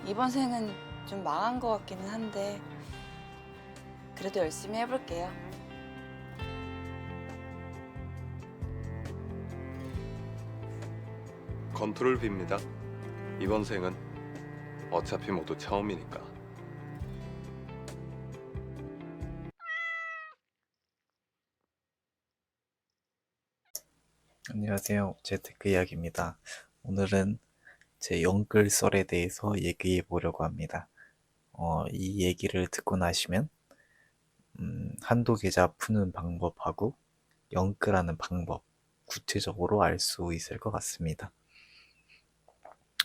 이번 생은 좀 망한 것 같기는 한데 그래도 열심히 해볼게요. 건투를 빕니다. 이번 생은 어차피 모두 처음이니까. 안녕하세요. 재테크 이야기입니다. 오늘은 제 영글썰에 대해서 얘기해 보려고 합니다. 이 얘기를 듣고 나시면 한도 계좌 푸는 방법하고 영글하는 방법 구체적으로 알 수 있을 것 같습니다.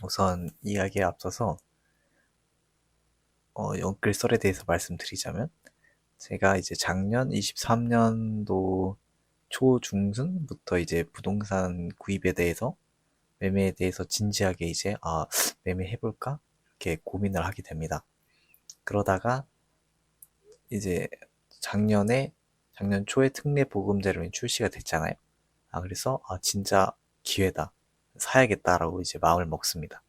우선 이야기에 앞서서 영글썰에 대해서 말씀드리자면 제가 이제 작년 23년도 초중순부터 이제 부동산 구입에 대해서 매매에 대해서 진지하게 이제 매매해볼까? 이렇게 고민을 하게 됩니다. 그러다가 이제 작년 초에 특례 보금자료인 출시가 됐잖아요. 그래서 진짜 기회다. 사야겠다라고 이제 마음을 먹습니다.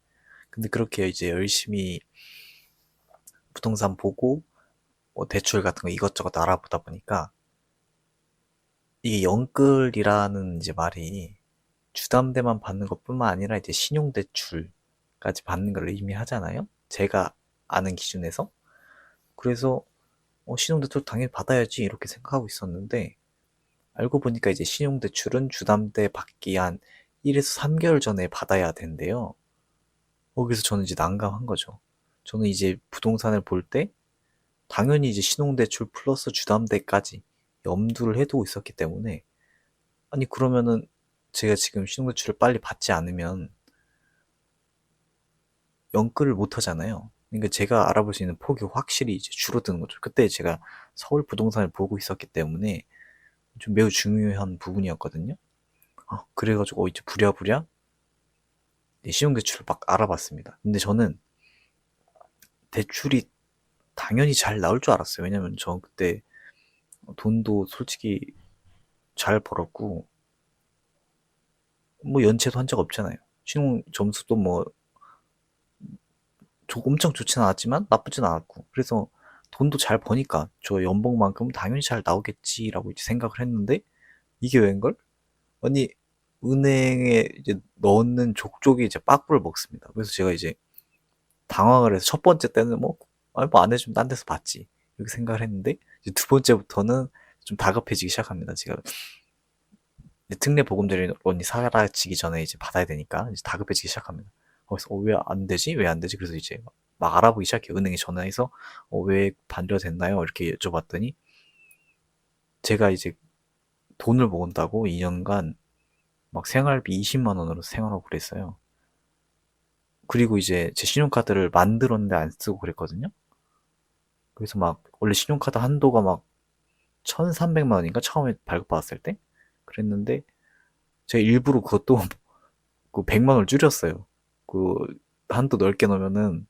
근데 그렇게 이제 열심히 부동산 보고 대출 같은 거 이것저것 알아보다 보니까 이게 영끌이라는 이제 말이 주담대만 받는 것뿐만 아니라 이제 신용대출까지 받는 걸 의미하잖아요. 제가 아는 기준에서. 그래서 신용대출 당연히 받아야지 이렇게 생각하고 있었는데 알고 보니까 이제 신용대출은 주담대 받기 한 1에서 3개월 전에 받아야 된대요. 그래서 저는 이제 난감한 거죠. 저는 이제 부동산을 볼 때 당연히 이제 신용대출 플러스 주담대까지 염두를 해두고 있었기 때문에 아니 그러면은 제가 지금 신용대출을 빨리 받지 않으면 연끌을 못 하잖아요. 그러니까 제가 알아볼 수 있는 폭이 확실히 이제 줄어드는 거죠. 그때 제가 서울 부동산을 보고 있었기 때문에 좀 매우 중요한 부분이었거든요. 그래가지고 이제 부랴부랴 신용대출을 막 알아봤습니다. 근데 저는 대출이 당연히 잘 나올 줄 알았어요. 왜냐면 저 그때 돈도 솔직히 잘 벌었고 뭐 연체도 한 적 없잖아요. 신용 점수도 뭐 엄청 좋진 않았지만 나쁘진 않았고 그래서 돈도 잘 버니까 저 연봉만큼 당연히 잘 나오겠지라고 이제 생각을 했는데 이게 웬걸? 아니 은행에 이제 넣는 족족이 이제 빠꾸를 먹습니다. 그래서 제가 이제 당황을 해서 첫 번째 때는 안 해주면 딴 데서 받지 이렇게 생각을 했는데 이제 두 번째부터는 좀 다급해지기 시작합니다. 제가 이제 특례 보금자리론이 사라지기 전에 이제 받아야 되니까 이제 다급해지기 시작합니다. 그래서 왜 안 되지? 왜 안 되지? 그래서 이제 막 알아보기 시작해요. 은행에 전화해서 왜 반려됐나요? 이렇게 여쭤봤더니 제가 이제 돈을 모은다고 2년간 막 생활비 20만 원으로 생활하고 그랬어요. 그리고 이제 제 신용카드를 만들었는데 안 쓰고 그랬거든요. 그래서 막 원래 신용카드 한도가 막 1,300만 원인가 처음에 발급받았을 때 그랬는데 제가 일부러 그것도 그 100만 원을 줄였어요. 그 한도 넓게 놓으면은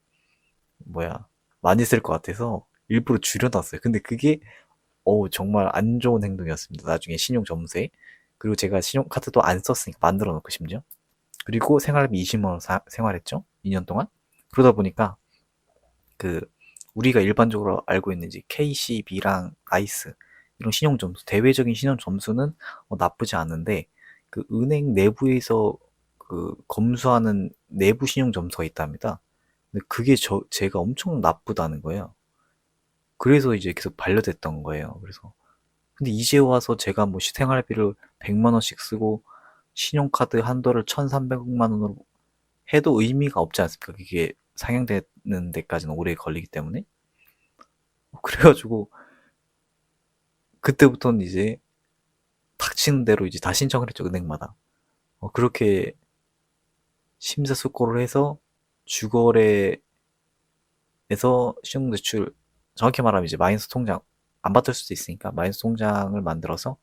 많이 쓸 것 같아서 일부러 줄여놨어요. 근데 그게 정말 안 좋은 행동이었습니다. 나중에 신용 점수에. 그리고 제가 신용카드도 안 썼으니까 만들어 놓고 심지어. 그리고 생활비 20만 원 생활했죠. 2년 동안. 그러다 보니까 그 우리가 일반적으로 알고 있는 이제 KCB랑 아이스 이런 신용 점수, 대외적인 신용 점수는 나쁘지 않은데 그 은행 내부에서 그 검수하는 내부 신용 점수가 있답니다. 근데 그게 제가 엄청 나쁘다는 거예요. 그래서 이제 계속 반려됐던 거예요. 그래서 근데 이제 와서 제가 뭐 생활비를 100만 원씩 쓰고 신용카드 한도를 1,300만 원으로 해도 의미가 없지 않습니까? 그게 상향되는 데까지는 오래 걸리기 때문에. 그래가지고 그때부터는 이제 닥치는 대로 이제 다 신청을 했죠, 은행마다. 그렇게 심사숙고를 해서 주거래에서 신용대출, 정확히 말하면 이제 마이너스 통장, 안 받을 수도 있으니까 마이너스 통장을 만들어서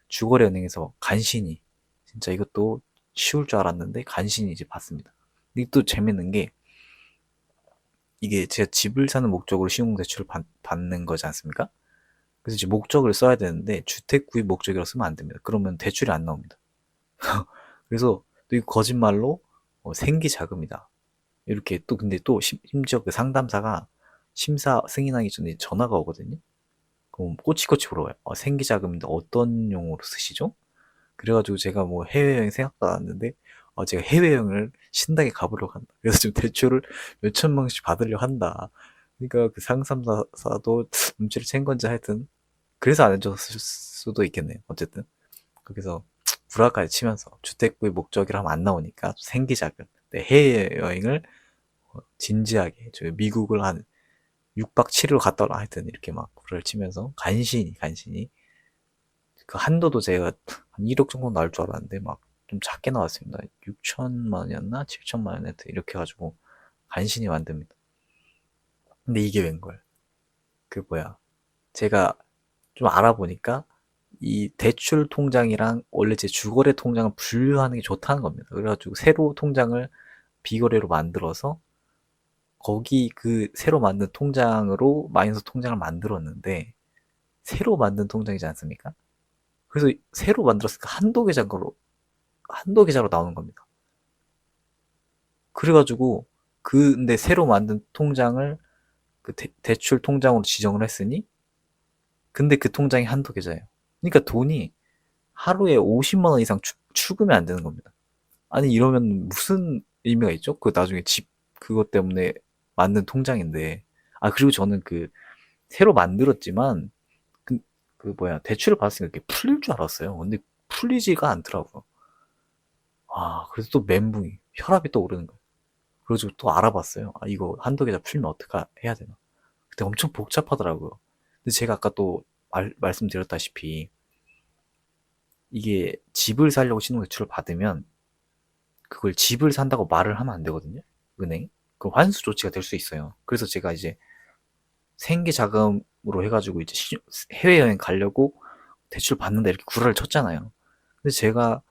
주거래 은행에서 간신히, 진짜 이것도 쉬울 줄 알았는데 간신히 이제 받습니다. 이게 또 재밌는 게 이게 제가 집을 사는 목적으로 신용대출을 받는 거지 않습니까? 그래서 이제 목적을 써야 되는데 주택 구입 목적이라 쓰면 안 됩니다. 그러면 대출이 안 나옵니다. 그래서 또 이 거짓말로 생기 자금이다. 이렇게 또 근데 또 심지어 그 상담사가 심사 승인하기 전에 전화가 오거든요. 그럼 꼬치꼬치 물어봐요. 생계자금인데 어떤 용어로 쓰시죠? 그래가지고 제가 뭐 해외여행 생각도 안 했는데 제가 해외여행을 신나게 가보려고 한다. 그래서 좀 대출을 몇 천만 원씩 받으려고 한다. 그러니까 그 상담사도 눈치를 챈 건지 하여튼 그래서 안 해줬을 수도 있겠네요. 어쨌든 거기서 불화까지 치면서 주택구입 목적이라 하면 안 나오니까 생기자금 해외여행을 진지하게 저 미국을 한 6박 7일로 갔다 오라 하여튼 이렇게 막 불화를 치면서 간신히 그 한도도 제가 한 1억 정도 나올 줄 알았는데 막 좀 작게 나왔습니다. 6천만 원이었나 7천만 원 하여튼 이렇게 해가지고 간신히 만듭니다. 근데 이게 웬걸? 그 뭐야? 제가 좀 알아보니까 이 대출 통장이랑 원래 제 주거래 통장을 분류하는 게 좋다는 겁니다. 그래가지고 새로 통장을 비거래로 만들어서 거기 그 새로 만든 통장으로 마이너스 통장을 만들었는데 새로 만든 통장이지 않습니까? 그래서 새로 만들었으니까 한도 계좌로 나오는 겁니다. 그래가지고 근데 새로 만든 통장을 그 대출 통장으로 지정을 했으니 근데 그 통장이 한도 계좌예요. 그러니까 돈이 하루에 50만 원 이상 추금이 안 되는 겁니다. 아니 이러면 무슨 의미가 있죠? 그 나중에 집 그것 때문에 만든 통장인데 그리고 저는 그 새로 만들었지만 그, 그 뭐야 대출을 받았으니까 이렇게 풀릴 줄 알았어요. 근데 풀리지가 않더라고요. 그래서 또 멘붕이 혈압이 또 오르는 거예요. 그래서 또 알아봤어요. 이거 한도 계좌 풀면 어떻게 해야 되나? 그때 엄청 복잡하더라고요. 근데 제가 아까 또 말씀드렸다시피 이게 집을 살려고 신용대출을 받으면 그걸 집을 산다고 말을 하면 안 되거든요. 은행이. 그 환수 조치가 될 수 있어요. 그래서 제가 이제 생계 자금으로 해가지고 이제 해외여행 가려고 대출 받는다 이렇게 구라를 쳤잖아요. 근데 제가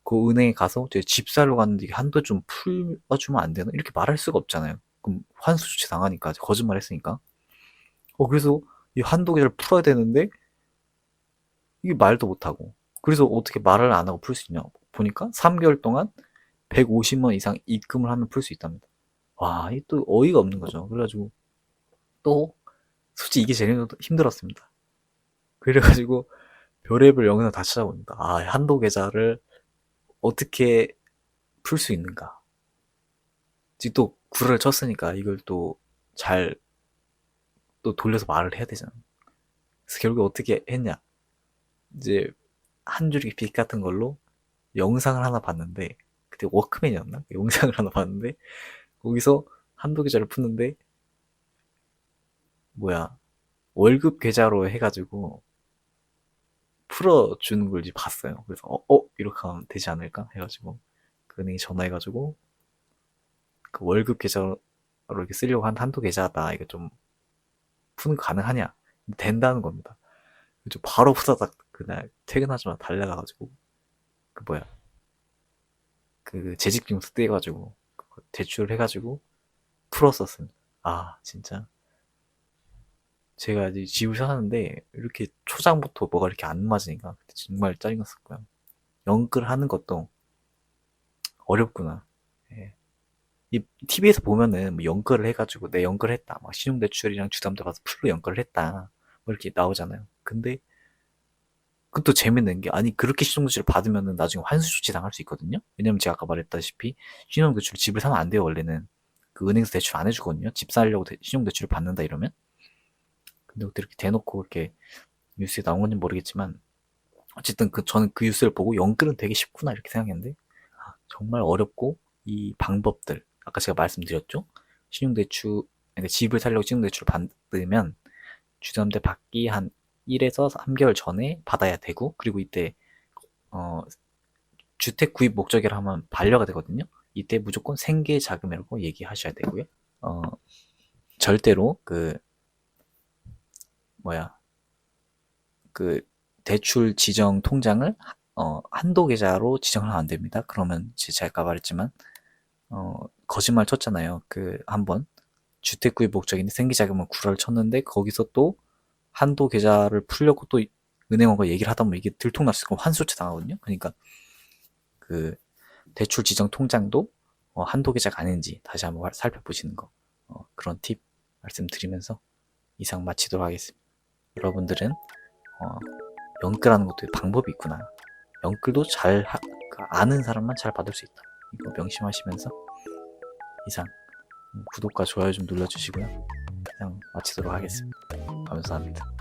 그 은행에 가서 제가 집 살러 갔는데 이게 한도 좀 풀어주면 안 되나? 이렇게 말할 수가 없잖아요. 그럼 환수 조치 당하니까 거짓말 했으니까. 그래서 이 한도 계좌를 풀어야 되는데 이게 말도 못하고 그래서 어떻게 말을 안 하고 풀 수 있냐 보니까 3개월 동안 150만 원 이상 입금을 하면 풀 수 있답니다. 이 또 어이가 없는 거죠. 그래가지고 또 솔직히 이게 제일 힘들었습니다. 그래가지고 별의별 영상 다 찾아봅니다. 한도 계좌를 어떻게 풀 수 있는가. 지금 또 구를 쳤으니까 이걸 또 잘 또 돌려서 말을 해야 되잖아. 그래서 결국 어떻게 했냐. 이제 한 줄기 빛 같은 걸로 영상을 하나 봤는데 그때 워크맨이었나? 영상을 하나 봤는데 거기서 한도 계좌를 푸는데 월급 계좌로 해가지고 풀어주는 걸 이제 봤어요. 그래서 이렇게 하면 되지 않을까 해가지고 그 은행에 전화해가지고 그 월급 계좌로 이렇게 쓰려고 한 한도 계좌다. 이거 좀 푸는 거 가능하냐? 된다는 겁니다. 그래서 바로 후다닥 그날 퇴근하자마자 달려가가지고 그 재직증서 떼가지고 대출을 해가지고 풀었었습니다. 진짜 제가 이제 집을 사는데 이렇게 초장부터 뭐가 이렇게 안 맞으니까 그때 정말 짜증났었고요. 연끌 하는 것도 어렵구나. 예. 이 TV에서 보면은 뭐 연끌을 해가지고 내 연끌을 했다. 막 신용대출이랑 주담대 받아서 풀로 연끌을 했다. 뭐 이렇게 나오잖아요. 근데 그것도 재밌는 게 그렇게 신용대출을 받으면은 나중에 환수 조치 당할 수 있거든요. 왜냐면 제가 아까 말했다시피 신용대출 집을 사면 안 돼요. 원래는 그 은행에서 대출 안 해주거든요. 집 사려고 신용대출을 받는다 이러면. 근데 이렇게 대놓고 이렇게 뉴스에 나온 건지 모르겠지만 어쨌든 저는 그 뉴스를 보고 연끌은 되게 쉽구나 이렇게 생각했는데 정말 어렵고 이 방법들 아까 제가 말씀드렸죠. 신용대출 그러니까 집을 살려고 신용대출을 받으면 주담대 받기 한 1에서 3개월 전에 받아야 되고 그리고 이때 주택 구입 목적이라 하면 반려가 되거든요. 이때 무조건 생계 자금이라고 얘기하셔야 되고요. 절대로 그 대출 지정 통장을 한도 계좌로 지정을 하면 안 됩니다. 그러면 제가 아까 말했지만 거짓말 쳤잖아요. 한번 주택 구입 목적인데 생계자금을 구라를 쳤는데 거기서 또 한도 계좌를 풀려고 또 은행원과 얘기를 하다 보면 이게 들통났을 거면 환수조치 당하거든요. 그러니까 그 대출 지정 통장도 한도 계좌가 아닌지 다시 한번 살펴보시는 거 그런 팁 말씀드리면서 이상 마치도록 하겠습니다. 여러분들은 연끌하는 것도 방법이 있구나. 연끌도 아는 사람만 잘 받을 수 있다. 이거 명심하시면서 이상 구독과 좋아요 좀 눌러주시고요. 그냥 마치도록 하겠습니다. 감사합니다.